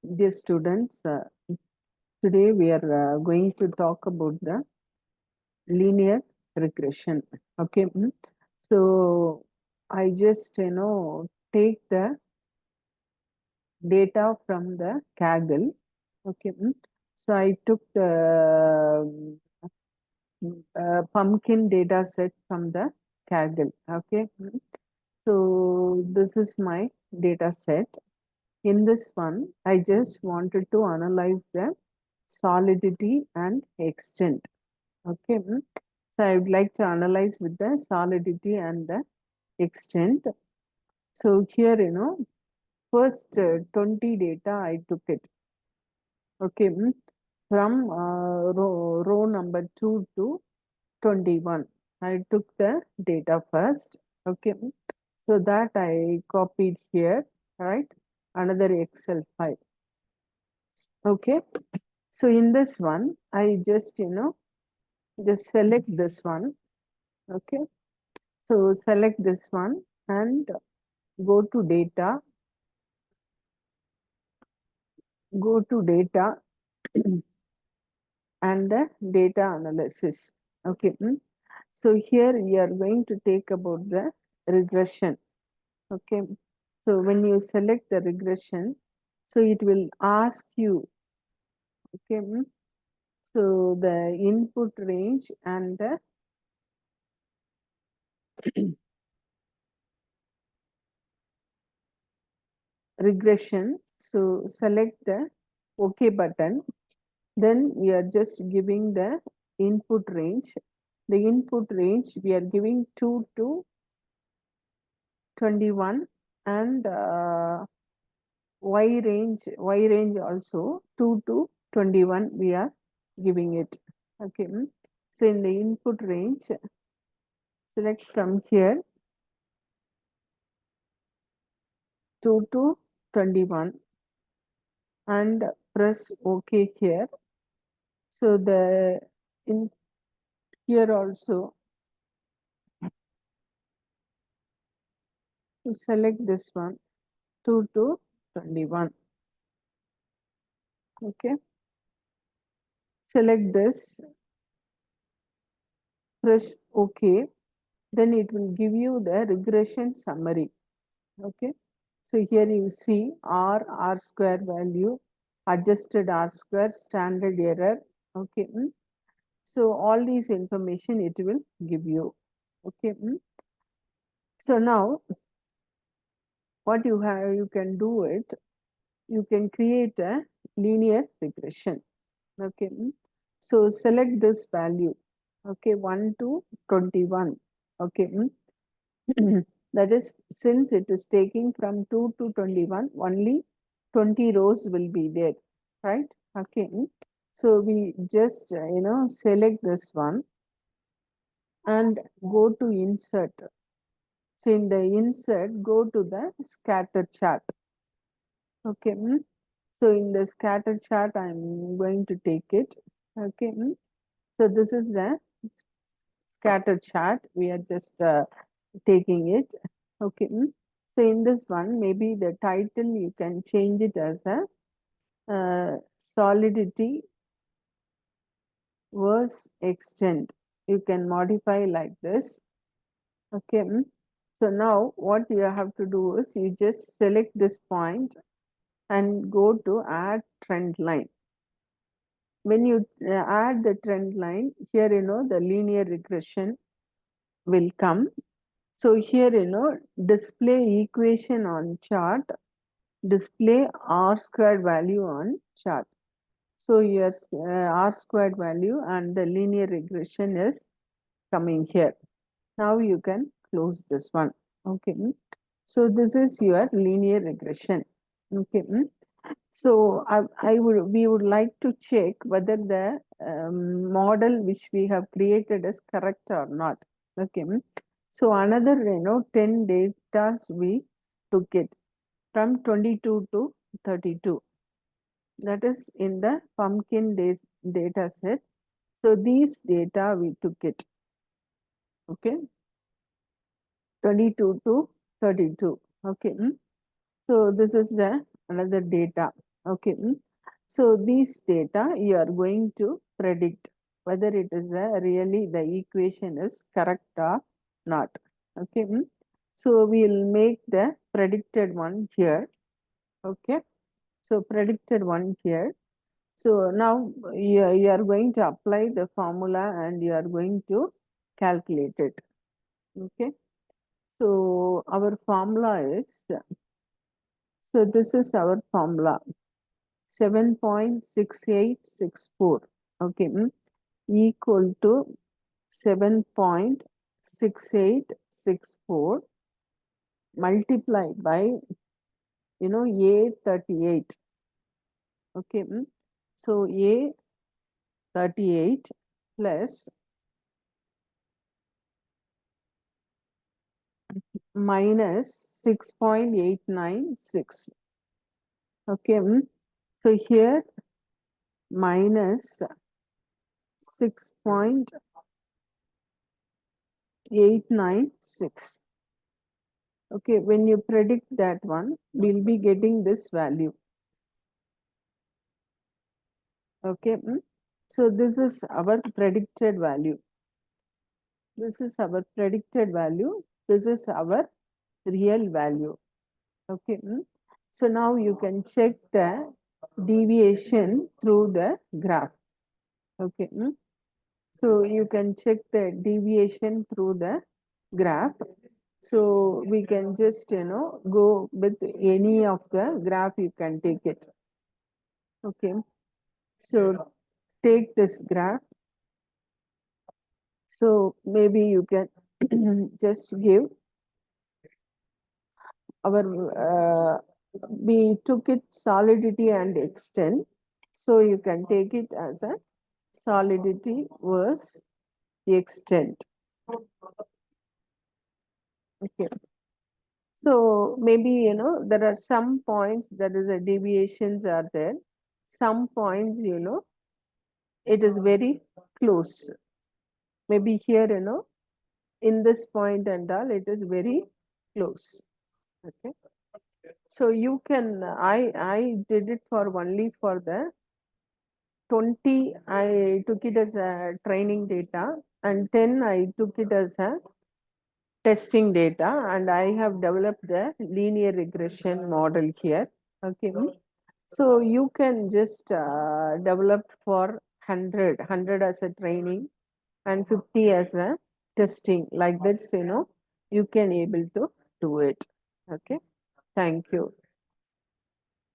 Dear students, today we are going to talk about the linear regression. Okay, so I just take the data from the Kaggle. Okay, so I took the pumpkin data set from the Kaggle. Okay, so this is my data set. In this one, I just wanted to analyze the solidity and extent. Okay, so I would like to analyze with the solidity and the extent. So here, first 20 data I took it. Okay, from row number 2 to 21. I took the data first. Okay, so that I copied here, right? Another Excel file. Okay, so in this one, I just, just select this one. Okay, so select this one and go to data, and the data analysis. Okay, so here we are going to take about the regression. Okay, so when you select the regression, so it will ask you, okay, so the input range and the regression. So select the OK button. Then we are just giving the input range. The input range we are giving 2 to 21, and Y range also 2 to 21 we are giving it. Okay, so in the input range, select from here 2 to 21 and press OK here. So the in here also, to select this one 2 to 21. Okay, select this, press OK, then it will give you the regression summary. Okay, so here you see R square value, adjusted R square, standard error. Okay, so all these information it will give you. Okay, so now what you can do it, you can create a linear regression. Okay, so select this value. Okay, 1 to 21. Okay, that is, since it is taking from 2 to 21, only 20 rows will be there, right? Okay, so we just select this one and go to insert. So in the insert, go to the scatter chart. Okay, so in the scatter chart, I'm going to take it. Okay, so this is the scatter chart. We are just taking it. Okay, so in this one, maybe the title you can change it as a solidity versus extent. You can modify like this. Okay, so now what you have to do is you just select this point and go to add trend line. When you add the trend line, here the linear regression will come. So here display equation on chart, display R squared value on chart. So your R squared value and the linear regression is coming here. Now you can close this one. Okay, so this is your linear regression. Okay, so we would like to check whether the model which we have created is correct or not. Okay, so another 10 data we took it from 22 to 32. That is in the pumpkin days data set. So these data we took it. Okay, 22 to 32. Okay, so this is the another data. Okay. So these data you are going to predict whether it is really the equation is correct or not. Okay. So we'll make the predicted one here. Okay. So predicted one here. So now you are going to apply the formula and you are going to calculate it. Okay. So our formula is, so this is our formula 7.6864. Okay. Equal to 7.6864 multiplied by, A38. Okay. So A38 plus minus 6.896. Okay. So here minus 6.896. Okay, when you predict that one, we'll be getting this value. Okay, so this is our predicted value. This is our predicted value. This is our real value. Okay, so now you can check the deviation through the graph. Okay, so you can check the deviation through the graph. So we can just, go with any of the graph, you can take it. Okay, so take this graph. So maybe you can just give our, we took it solidity and extent. So you can take it as a solidity versus extent. Okay. So maybe, there are some points that is a deviations are there. Some points, it is very close. Maybe here, in this point and all, it is very close. Okay. So you can, I did it for only for the 20, I took it as a training data, and 10 I took it as a testing data, and I have developed the linear regression model here. Okay. So you can just develop for 100 as a training and 50 as a testing. Like that, you can able to do it. Okay. Thank you.